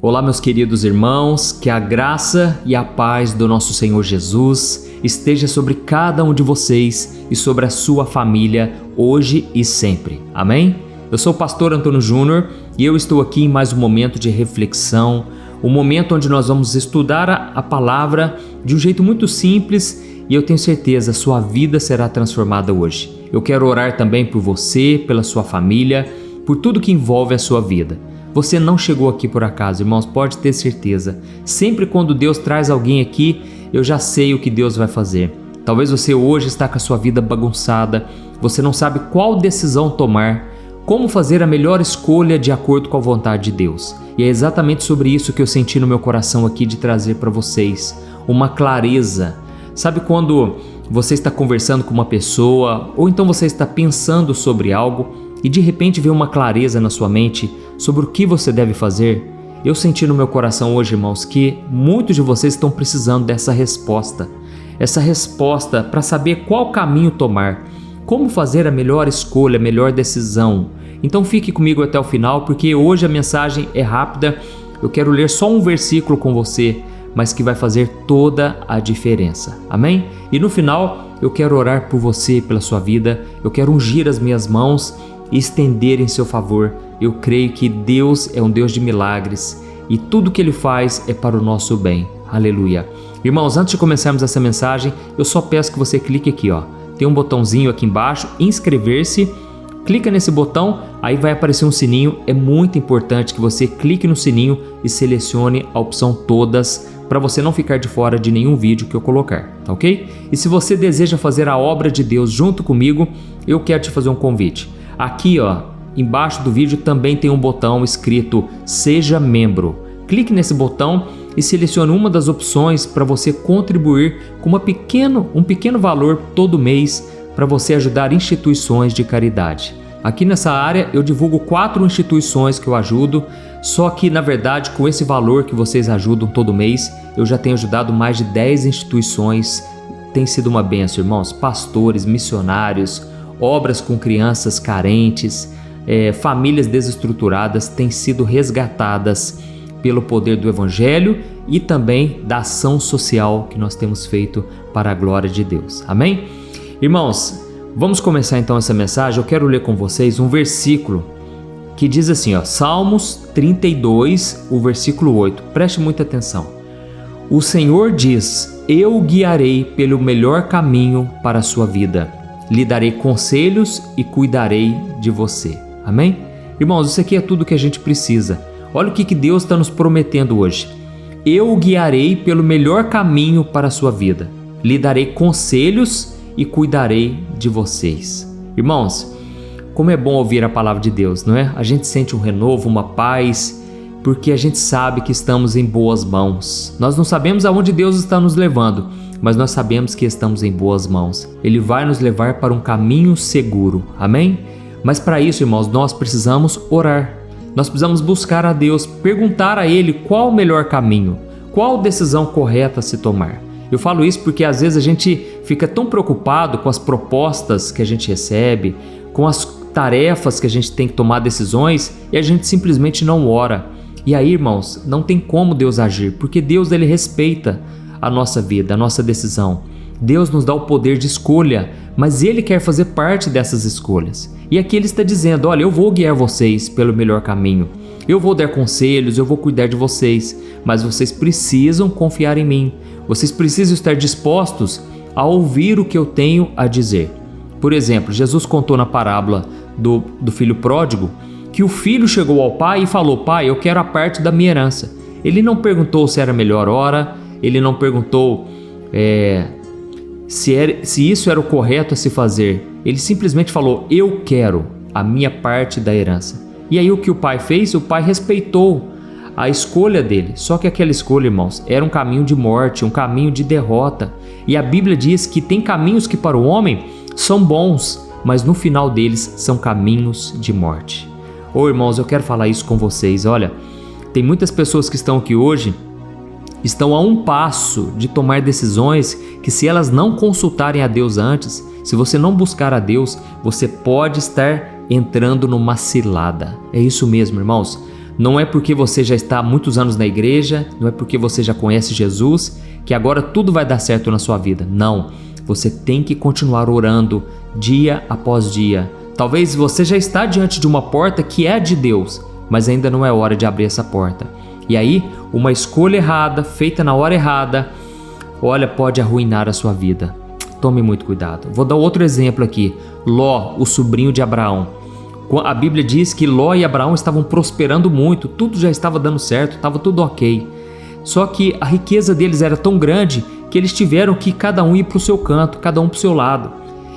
Olá, meus queridos irmãos, que a graça e a paz do nosso Senhor Jesus esteja sobre cada um de vocês e sobre a sua família, hoje e sempre. Amém? Eu sou o pastor Antônio Júnior e eu estou aqui em mais um momento de reflexão, um momento onde nós vamos estudar a palavra de um jeito muito simples e eu tenho certeza a sua vida será transformada hoje. Eu quero orar também por você, pela sua família, por tudo que envolve a sua vida. Você não chegou aqui por acaso, irmãos, pode ter certeza. Sempre quando Deus traz alguém aqui, eu já sei o que Deus vai fazer. Talvez você hoje está com a sua vida bagunçada, você não sabe qual decisão tomar, como fazer a melhor escolha de acordo com a vontade de Deus. E é exatamente sobre isso que eu senti no meu coração aqui de trazer para vocês uma clareza. Sabe quando você está conversando com uma pessoa, ou então você está pensando sobre algo, e de repente vem uma clareza na sua mente sobre o que você deve fazer? Eu senti no meu coração hoje, irmãos, que muitos de vocês estão precisando dessa resposta. Essa resposta para saber qual caminho tomar, como fazer a melhor escolha, a melhor decisão. Então fique comigo até o final, porque hoje a mensagem é rápida. Eu quero ler só um versículo com você, mas que vai fazer toda a diferença. Amém? E no final eu quero orar por você, pela sua vida. Eu quero ungir as minhas mãos e estender em seu favor. Eu creio que Deus é um Deus de milagres e tudo que Ele faz é para o nosso bem. Aleluia. Irmãos, antes de começarmos essa mensagem, eu só peço que você clique aqui, ó. Tem um botãozinho aqui embaixo, inscrever-se. Clica nesse botão, aí vai aparecer um sininho. É muito importante que você clique no sininho e selecione a opção todas para você não ficar de fora de nenhum vídeo que eu colocar, tá ok? E se você deseja fazer a obra de Deus junto comigo, eu quero te fazer um convite. Aqui, ó, embaixo do vídeo também tem um botão escrito Seja Membro. Clique nesse botão e selecione uma das opções para você contribuir com um pequeno valor todo mês para você ajudar instituições de caridade. Aqui nessa área eu divulgo 4 instituições que eu ajudo, só que na verdade com esse valor que vocês ajudam todo mês, eu já tenho ajudado mais de 10 instituições. Tem sido uma bênção, irmãos, pastores, missionários, obras com crianças carentes, famílias desestruturadas têm sido resgatadas pelo poder do Evangelho e também da ação social que nós temos feito para a glória de Deus. Amém? Irmãos, vamos começar então essa mensagem. Eu quero ler com vocês um versículo que diz assim, ó, Salmos 32, o versículo 8. Preste muita atenção. O Senhor diz, eu o guiarei pelo melhor caminho para a sua vida. Lhe darei conselhos e cuidarei de você. Amém? Irmãos, isso aqui é tudo que a gente precisa. Olha o que Deus está nos prometendo hoje. Eu o guiarei pelo melhor caminho para a sua vida. Lhe darei conselhos e cuidarei de vocês. Irmãos, como é bom ouvir a palavra de Deus, não é? A gente sente um renovo, uma paz, porque a gente sabe que estamos em boas mãos. Nós não sabemos aonde Deus está nos levando, mas nós sabemos que estamos em boas mãos. Ele vai nos levar para um caminho seguro. Amém? Mas para isso, irmãos, nós precisamos orar. Nós precisamos buscar a Deus, perguntar a Ele qual o melhor caminho, qual decisão correta a se tomar. Eu falo isso porque às vezes a gente fica tão preocupado com as propostas que a gente recebe, com as tarefas que a gente tem que tomar decisões e a gente simplesmente não ora. E aí, irmãos, não tem como Deus agir, porque Deus ele respeita a nossa vida, a nossa decisão. Deus nos dá o poder de escolha, mas Ele quer fazer parte dessas escolhas. E aqui Ele está dizendo, olha, eu vou guiar vocês pelo melhor caminho. Eu vou dar conselhos, eu vou cuidar de vocês, mas vocês precisam confiar em mim. Vocês precisam estar dispostos a ouvir o que eu tenho a dizer. Por exemplo, Jesus contou na parábola do filho pródigo que o filho chegou ao pai e falou, pai, eu quero a parte da minha herança. Ele não perguntou se era a melhor hora, ele não perguntou se isso era o correto a se fazer. Ele simplesmente falou, eu quero a minha parte da herança. E aí o que o pai fez? O pai respeitou a escolha dele. Só que aquela escolha, irmãos, era um caminho de morte, um caminho de derrota. E a Bíblia diz que tem caminhos que para o homem são bons, mas no final deles são caminhos de morte. Ô irmãos, eu quero falar isso com vocês. Olha, tem muitas pessoas que estão aqui hoje, estão a um passo de tomar decisões que se elas não consultarem a Deus antes, se você não buscar a Deus, você pode estar entrando numa cilada. É isso mesmo, irmãos. Não é porque você já está há muitos anos na igreja, não é porque você já conhece Jesus, que agora tudo vai dar certo na sua vida. Não, você tem que continuar orando dia após dia. Talvez você já está diante de uma porta que é de Deus, mas ainda não é hora de abrir essa porta. E aí, uma escolha errada, feita na hora errada, olha, pode arruinar a sua vida. Tome muito cuidado. Vou dar outro exemplo aqui. Ló, o sobrinho de Abraão. A Bíblia diz que Ló e Abraão estavam prosperando muito, tudo já estava dando certo, estava tudo ok. Só que a riqueza deles era tão grande que eles tiveram que cada um ir para o seu canto, cada um para o seu lado.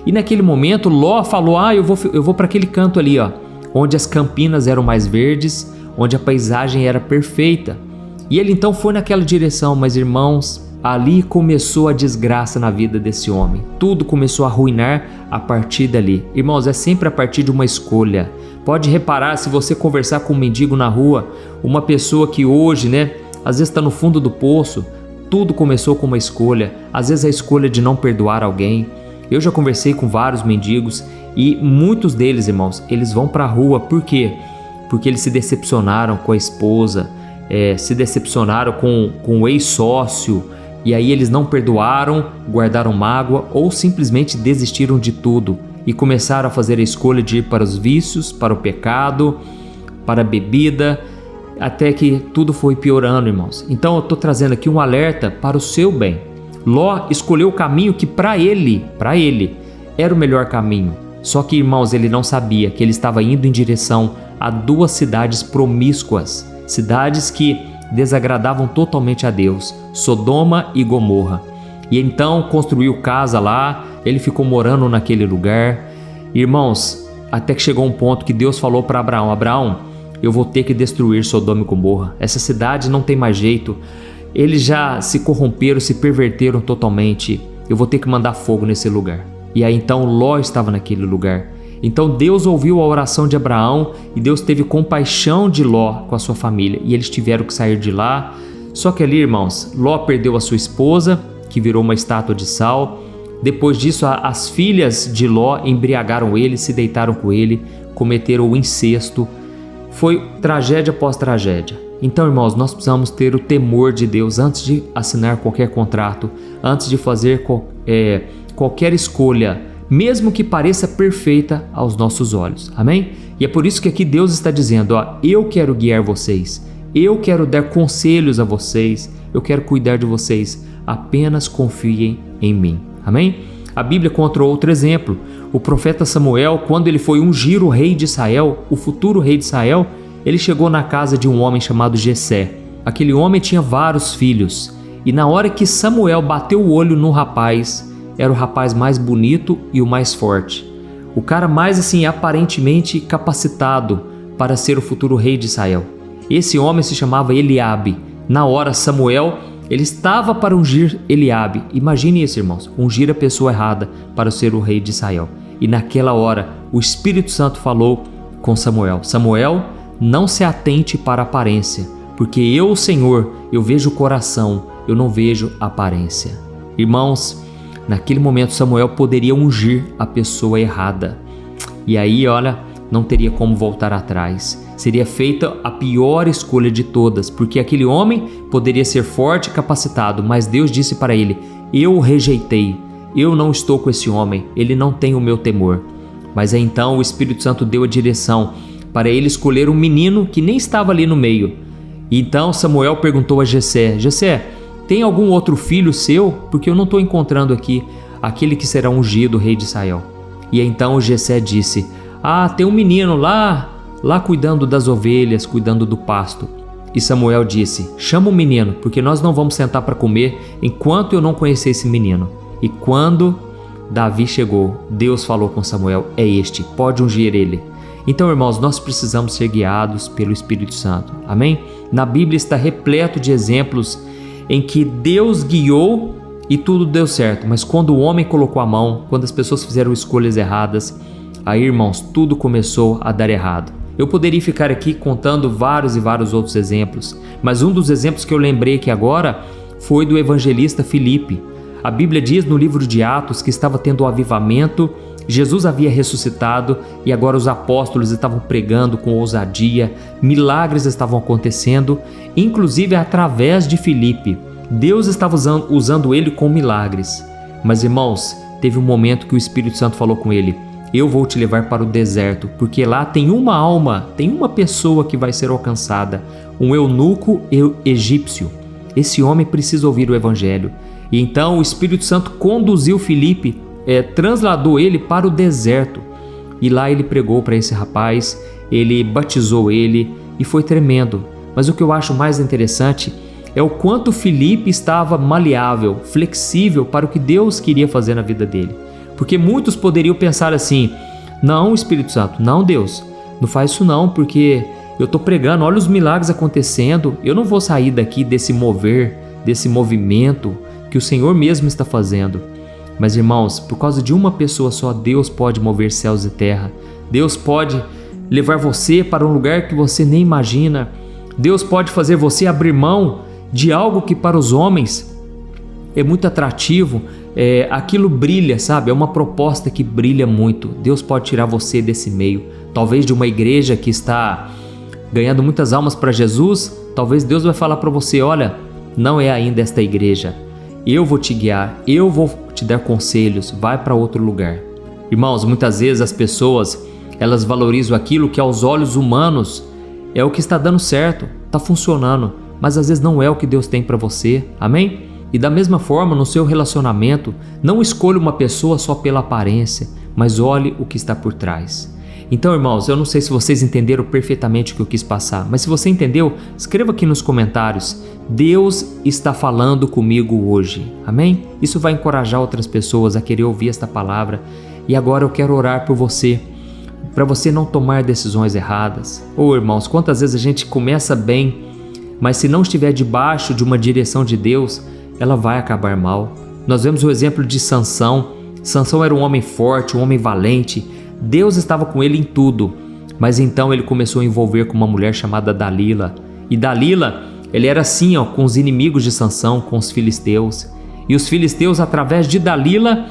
E naquele momento Ló falou, eu vou para aquele canto ali, ó, onde as campinas eram mais verdes, onde a paisagem era perfeita. E ele então foi naquela direção, mas irmãos, ali começou a desgraça na vida desse homem. Tudo começou a arruinar a partir dali. Irmãos, é sempre a partir de uma escolha. Pode reparar, se você conversar com um mendigo na rua, uma pessoa que hoje, às vezes está no fundo do poço, tudo começou com uma escolha. Às vezes a escolha de não perdoar alguém. Eu já conversei com vários mendigos e muitos deles, irmãos, eles vão para a rua. Por quê? Porque eles se decepcionaram com a esposa, se decepcionaram com o ex-sócio, e aí eles não perdoaram, guardaram mágoa ou simplesmente desistiram de tudo e começaram a fazer a escolha de ir para os vícios, para o pecado, para a bebida, até que tudo foi piorando, irmãos. Então eu estou trazendo aqui um alerta para o seu bem. Ló escolheu o caminho que para ele era o melhor caminho. Só que, irmãos, ele não sabia que ele estava indo em direção a 2 cidades promíscuas, cidades que desagradavam totalmente a Deus, Sodoma e Gomorra. E então construiu casa lá, ele ficou morando naquele lugar. Irmãos, até que chegou um ponto que Deus falou para Abraão, Abraão, eu vou ter que destruir Sodoma e Gomorra, essa cidade não tem mais jeito, eles já se corromperam, se perverteram totalmente, eu vou ter que mandar fogo nesse lugar. E aí então Ló estava naquele lugar. Então Deus ouviu a oração de Abraão e Deus teve compaixão de Ló com a sua família e eles tiveram que sair de lá. Só que ali, irmãos, Ló perdeu a sua esposa, que virou uma estátua de sal. Depois disso, as filhas de Ló embriagaram ele, se deitaram com ele, cometeram o incesto. Foi tragédia após tragédia. Então, irmãos, nós precisamos ter o temor de Deus antes de assinar qualquer contrato, antes de fazer qualquer escolha, mesmo que pareça perfeita aos nossos olhos. Amém? E é por isso que aqui Deus está dizendo, eu quero guiar vocês, eu quero dar conselhos a vocês, eu quero cuidar de vocês, apenas confiem em mim. Amém? A Bíblia conta outro exemplo. O profeta Samuel, quando ele foi ungir o rei de Israel, o futuro rei de Israel, ele chegou na casa de um homem chamado Jessé. Aquele homem tinha vários filhos, e na hora que Samuel bateu o olho no rapaz, era o rapaz mais bonito e o mais forte. O cara mais aparentemente capacitado para ser o futuro rei de Israel. Esse homem se chamava Eliabe. Na hora Samuel, ele estava para ungir Eliabe. Imagine isso, irmãos, ungir a pessoa errada para ser o rei de Israel. E naquela hora, o Espírito Santo falou com Samuel, Samuel, não se atente para a aparência, porque eu, o Senhor, eu vejo o coração, eu não vejo a aparência. Irmãos, naquele momento Samuel poderia ungir a pessoa errada. E aí, olha, não teria como voltar atrás. Seria feita a pior escolha de todas, porque aquele homem poderia ser forte e capacitado, mas Deus disse para ele, eu o rejeitei, eu não estou com esse homem, ele não tem o meu temor. Mas aí então o Espírito Santo deu a direção para ele escolher um menino que nem estava ali no meio. E então Samuel perguntou a Jessé, Jessé, tem algum outro filho seu? Porque eu não estou encontrando aqui aquele que será ungido rei de Israel. E então Jessé disse, tem um menino lá cuidando das ovelhas, cuidando do pasto. E Samuel disse, chama o menino, porque nós não vamos sentar para comer enquanto eu não conhecer esse menino. E quando Davi chegou, Deus falou com Samuel, é este, pode ungir ele. Então, irmãos, nós precisamos ser guiados pelo Espírito Santo. Amém? Na Bíblia está repleto de exemplos em que Deus guiou e tudo deu certo, mas quando o homem colocou a mão, quando as pessoas fizeram escolhas erradas, aí, irmãos, tudo começou a dar errado. Eu poderia ficar aqui contando vários e vários outros exemplos, mas um dos exemplos que eu lembrei aqui agora foi do evangelista Filipe. A Bíblia diz no livro de Atos que estava tendo um avivamento Jesus havia ressuscitado e agora os apóstolos estavam pregando com ousadia, milagres estavam acontecendo, inclusive através de Filipe. Deus estava usando ele com milagres. Mas, irmãos, teve um momento que o Espírito Santo falou com ele: eu vou te levar para o deserto, porque lá tem uma alma, tem uma pessoa que vai ser alcançada, um eunuco egípcio. Esse homem precisa ouvir o evangelho. E então o Espírito Santo conduziu Filipe, transladou ele para o deserto. E lá ele pregou para esse rapaz, ele batizou ele e foi tremendo. Mas o que eu acho mais interessante é o quanto Filipe estava maleável, flexível para o que Deus queria fazer na vida dele. Porque muitos poderiam pensar assim: não, Espírito Santo, não, Deus, não faz isso não, porque eu estou pregando, olha os milagres acontecendo, eu não vou sair daqui desse mover, desse movimento que o Senhor mesmo está fazendo. Mas, irmãos, por causa de uma pessoa só, Deus pode mover céus e terra. Deus pode levar você para um lugar que você nem imagina. Deus pode fazer você abrir mão de algo que para os homens é muito atrativo. Aquilo brilha, sabe? É uma proposta que brilha muito. Deus pode tirar você desse meio. Talvez de uma igreja que está ganhando muitas almas para Jesus, talvez Deus vai falar para você: olha, não é ainda esta igreja. Eu vou te guiar, eu vou te dar conselhos, vai para outro lugar. Irmãos, muitas vezes as pessoas, elas valorizam aquilo que aos olhos humanos é o que está dando certo, está funcionando, mas às vezes não é o que Deus tem para você, amém? E da mesma forma, no seu relacionamento, não escolha uma pessoa só pela aparência, mas olhe o que está por trás. Então, irmãos, eu não sei se vocês entenderam perfeitamente o que eu quis passar, mas se você entendeu, escreva aqui nos comentários: Deus está falando comigo hoje, amém? Isso vai encorajar outras pessoas a querer ouvir esta palavra. E agora eu quero orar por você, para você não tomar decisões erradas. Irmãos, quantas vezes a gente começa bem, mas se não estiver debaixo de uma direção de Deus, ela vai acabar mal. Nós vemos o exemplo de Sansão. Sansão era um homem forte, um homem valente. Deus estava com ele em tudo, mas então ele começou a envolver com uma mulher chamada Dalila. E Dalila, ele era assim, com os inimigos de Sansão, com os filisteus. E os filisteus, através de Dalila,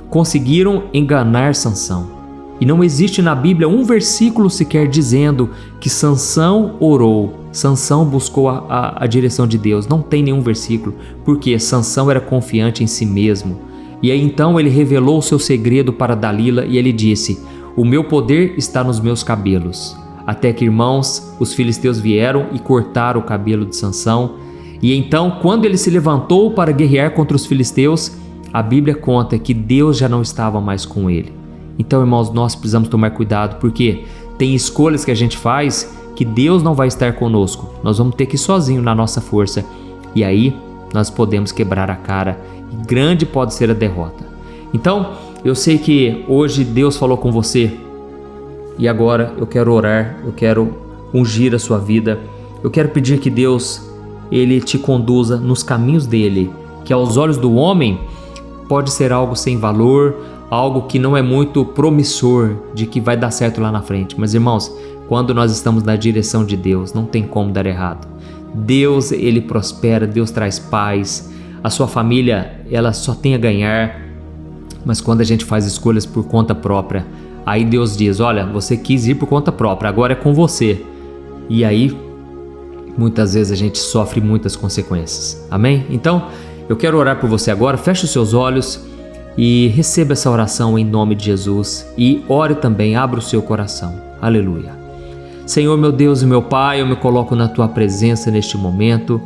conseguiram enganar Sansão. E não existe na Bíblia um versículo sequer dizendo que Sansão orou, Sansão buscou a direção de Deus. Não tem nenhum versículo, porque Sansão era confiante em si mesmo. E aí então ele revelou o seu segredo para Dalila e ele disse: o meu poder está nos meus cabelos. Até que, irmãos, os filisteus vieram e cortaram o cabelo de Sansão. E então, quando ele se levantou para guerrear contra os filisteus, a Bíblia conta que Deus já não estava mais com ele. Então, irmãos, nós precisamos tomar cuidado, porque tem escolhas que a gente faz que Deus não vai estar conosco. Nós vamos ter que ir sozinho na nossa força. E aí, nós podemos quebrar a cara. E grande pode ser a derrota. Então, eu sei que hoje Deus falou com você. E agora eu quero orar, eu quero ungir a sua vida. Eu quero pedir que Deus, Ele te conduza nos caminhos dEle, que aos olhos do homem pode ser algo sem valor, algo que não é muito promissor de que vai dar certo lá na frente. Mas, irmãos, quando nós estamos na direção de Deus, não tem como dar errado. Deus, Ele prospera, Deus traz paz, a sua família, ela só tem a ganhar. Mas quando a gente faz escolhas por conta própria, aí Deus diz: olha, você quis ir por conta própria, agora é com você. E aí, muitas vezes a gente sofre muitas consequências, amém? Então, eu quero orar por você agora. Feche os seus olhos e receba essa oração em nome de Jesus. E ore também, abra o seu coração, aleluia. Senhor, meu Deus e meu Pai, eu me coloco na Tua presença neste momento.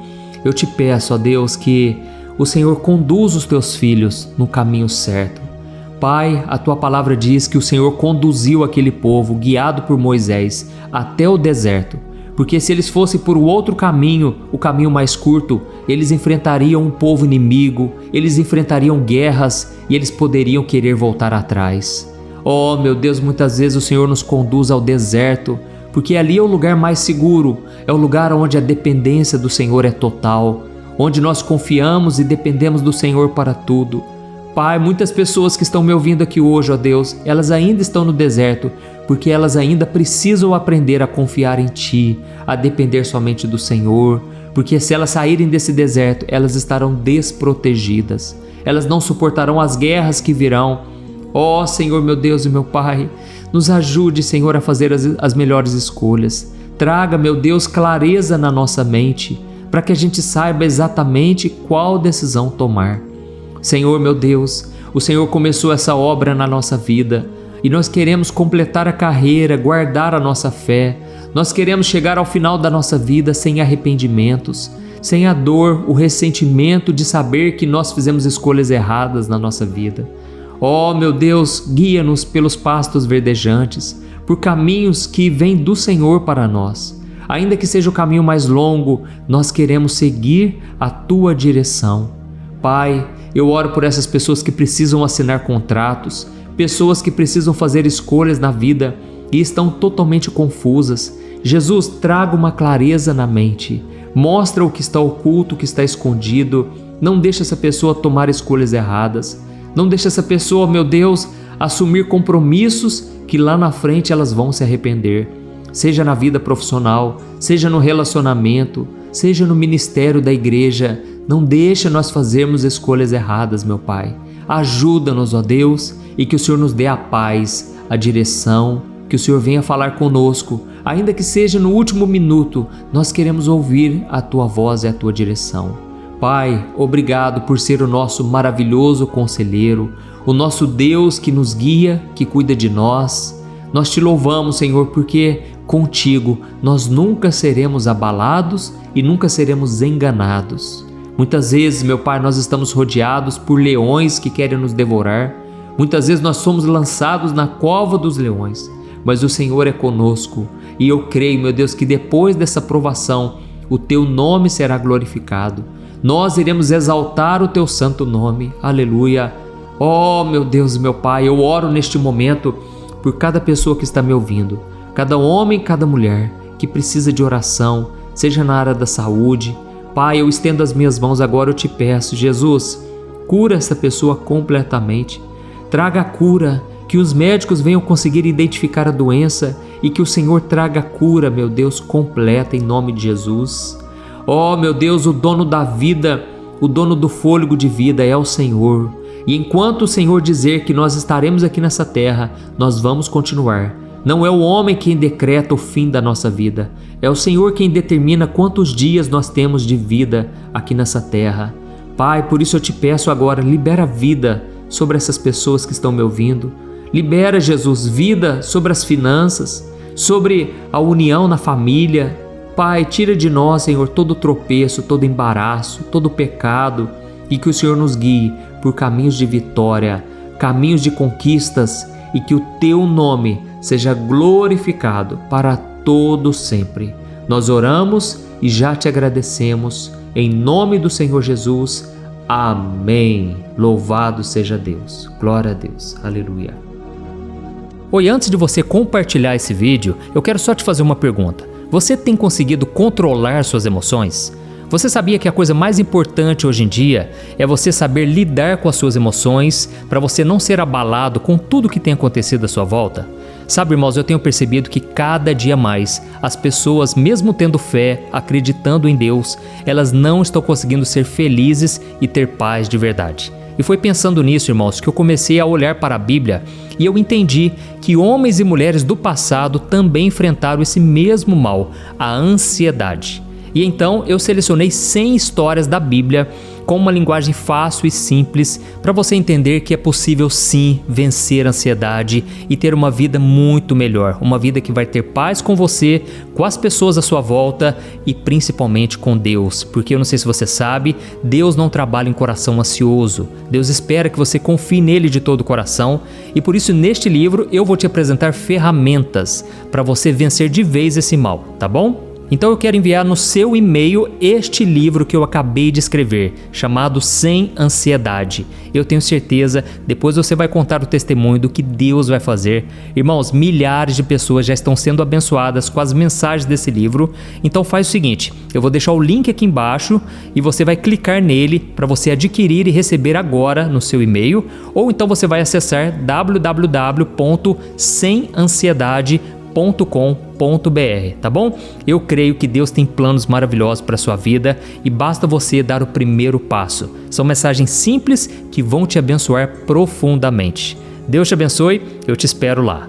Eu te peço, ó Deus, que o Senhor conduza os Teus filhos no caminho certo. Pai, a Tua palavra diz que o Senhor conduziu aquele povo, guiado por Moisés, até o deserto, porque se eles fossem por outro caminho, o caminho mais curto, eles enfrentariam um povo inimigo, eles enfrentariam guerras e eles poderiam querer voltar atrás. Oh, meu Deus, muitas vezes o Senhor nos conduz ao deserto, porque ali é o lugar mais seguro, é o lugar onde a dependência do Senhor é total, onde nós confiamos e dependemos do Senhor para tudo. Pai, muitas pessoas que estão me ouvindo aqui hoje, ó Deus, elas ainda estão no deserto, porque elas ainda precisam aprender a confiar em Ti, a depender somente do Senhor, porque se elas saírem desse deserto, elas estarão desprotegidas, elas não suportarão as guerras que virão, Ó Senhor, meu Deus e meu Pai, nos ajude, Senhor, a fazer as melhores escolhas. Traga, meu Deus, clareza na nossa mente, para que a gente saiba exatamente qual decisão tomar. Senhor, meu Deus, o Senhor começou essa obra na nossa vida e nós queremos completar a carreira, guardar a nossa fé. Nós queremos chegar ao final da nossa vida sem arrependimentos, sem a dor, o ressentimento de saber que nós fizemos escolhas erradas na nossa vida. Ó, meu Deus, guia-nos pelos pastos verdejantes, por caminhos que vêm do Senhor para nós. Ainda que seja o caminho mais longo, nós queremos seguir a Tua direção. Pai, eu oro por essas pessoas que precisam assinar contratos, pessoas que precisam fazer escolhas na vida e estão totalmente confusas. Jesus, traga uma clareza na mente. Mostra o que está oculto, o que está escondido. Não deixa essa pessoa tomar escolhas erradas. Não deixa essa pessoa, meu Deus, assumir compromissos que lá na frente elas vão se arrepender. Seja na vida profissional, seja no relacionamento, seja no ministério da igreja. Não deixa nós fazermos escolhas erradas, meu Pai. Ajuda-nos, ó Deus, e que o Senhor nos dê a paz, a direção, que o Senhor venha falar conosco. Ainda que seja no último minuto, nós queremos ouvir a Tua voz e a Tua direção. Pai, obrigado por ser o nosso maravilhoso conselheiro, o nosso Deus que nos guia, que cuida de nós. Nós Te louvamos, Senhor, porque contigo nós nunca seremos abalados e nunca seremos enganados. Muitas vezes, meu Pai, nós estamos rodeados por leões que querem nos devorar. Muitas vezes nós somos lançados na cova dos leões, mas o Senhor é conosco. E eu creio, meu Deus, que depois dessa provação, o Teu nome será glorificado. Nós iremos exaltar o Teu santo nome. Aleluia. Oh, meu Deus, meu Pai, eu oro neste momento por cada pessoa que está me ouvindo, cada homem, cada mulher que precisa de oração, seja na área da saúde. Pai, eu estendo as minhas mãos agora, eu Te peço, Jesus, cura essa pessoa completamente. Traga a cura, que os médicos venham conseguir identificar a doença e que o Senhor traga a cura, meu Deus, completa em nome de Jesus. Oh, meu Deus, o dono da vida, o dono do fôlego de vida é o Senhor. E enquanto o Senhor dizer que nós estaremos aqui nessa terra, nós vamos continuar. Não é o homem quem decreta o fim da nossa vida, é o Senhor quem determina quantos dias nós temos de vida aqui nessa terra. Pai, por isso eu Te peço agora, libera vida sobre essas pessoas que estão me ouvindo. Libera, Jesus, vida sobre as finanças, sobre a união na família. Pai, tira de nós, Senhor, todo tropeço, todo embaraço, todo pecado, e que o Senhor nos guie por caminhos de vitória, caminhos de conquistas, e que o Teu nome seja glorificado para todo sempre. Nós oramos e já Te agradecemos, em nome do Senhor Jesus. Amém. Louvado seja Deus. Glória a Deus. Aleluia. Oi, antes de você compartilhar esse vídeo, eu quero só te fazer uma pergunta. Você tem conseguido controlar suas emoções? Você sabia que a coisa mais importante hoje em dia é você saber lidar com as suas emoções para você não ser abalado com tudo que tem acontecido à sua volta? Sabe, irmãos, eu tenho percebido que cada dia mais as pessoas, mesmo tendo fé, acreditando em Deus, elas não estão conseguindo ser felizes e ter paz de verdade. E foi pensando nisso, irmãos, que eu comecei a olhar para a Bíblia e eu entendi que homens e mulheres do passado também enfrentaram esse mesmo mal, a ansiedade. E então eu selecionei 100 histórias da Bíblia com uma linguagem fácil e simples para você entender que é possível sim vencer a ansiedade e ter uma vida muito melhor, uma vida que vai ter paz com você, com as pessoas à sua volta e principalmente com Deus, porque eu não sei se você sabe, Deus não trabalha em coração ansioso, Deus espera que você confie nele de todo o coração e por isso neste livro eu vou te apresentar ferramentas para você vencer de vez esse mal, tá bom? Então eu quero enviar no seu e-mail este livro que eu acabei de escrever, chamado Sem Ansiedade. Eu tenho certeza, depois você vai contar o testemunho do que Deus vai fazer. Irmãos, milhares de pessoas já estão sendo abençoadas com as mensagens desse livro. Então faz o seguinte, eu vou deixar o link aqui embaixo e você vai clicar nele para você adquirir e receber agora no seu e-mail. Ou então você vai acessar www.semansiedade.com.br, tá bom? Eu creio que Deus tem planos maravilhosos para a sua vida e basta você dar o primeiro passo. São mensagens simples que vão te abençoar profundamente. Deus te abençoe, eu te espero lá.